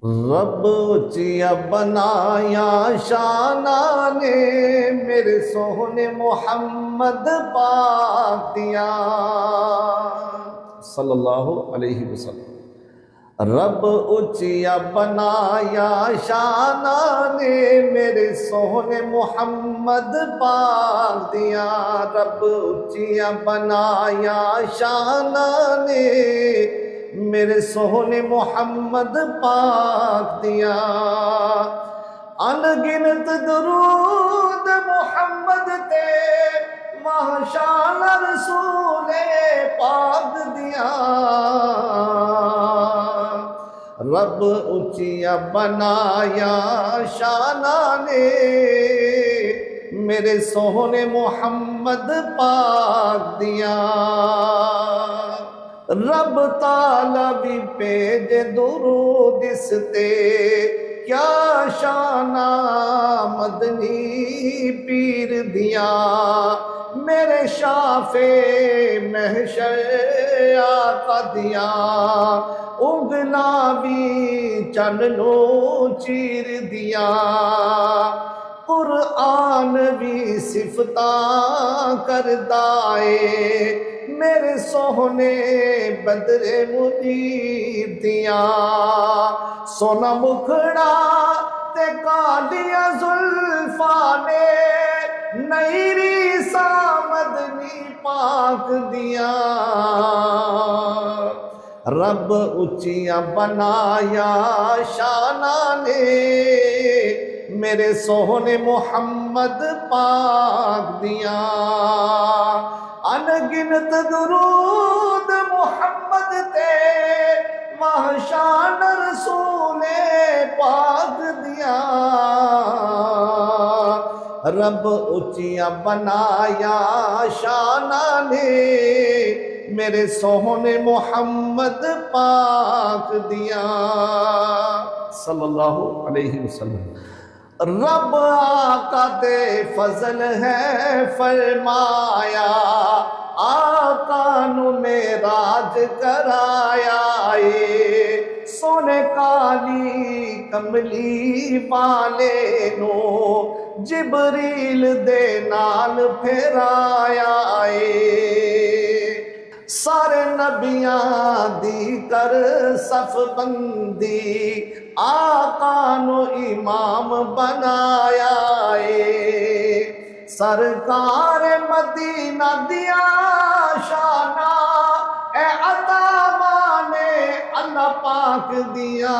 رب اچیا بنایا شانہ نے میرے سوہنے محمد پاک دیا صلی اللہ علیہ وسلم۔ رب اچیا بنایا شانہ نے میرے سوہنے محمد پاک دیا، رب اچیا بنایا شانہ نے میرے سوہنے محمد پاک دیا، ان گنت درود محمد تے ماشاء رسول پاک دیا، رب اچیا بنایا شانہ نے میرے سوہنے محمد پاک دیا، رب تعالیٰ بھی بھیجے درود اس تے کیا شانہ مدنی پیر دیا، میرے شافع محشر آقا دیا، اگلا بھی چننو چیر دیا، قرآن بھی صفتاں کردائے میرے سوہنے بدر منیر دیا، سونا مکھڑا تے کالیا زلفاں نے نیری سامدنی پاک دیا، رب اچیا بنایا شانہ نے میرے سوہنے محمد پاک دیا، ان گنت درود محمد تے ماشاء رسول پاک دیا، رب اچیا بنایا شانہ نے میرے سوہنے محمد پاک دیا صلی اللہ علیہ وسلم۔ رب آقا دے فضل ہے فرمایا، آقا نو معراج کرایا سونے کالی کملی والے نو جبریل دے نال پھرایا سارے نبیاں دی کر صف بندی آقا نو امام بنایا سرکار مدینہ دیا شانہ اے عطا نے اللہ پاک دیا۔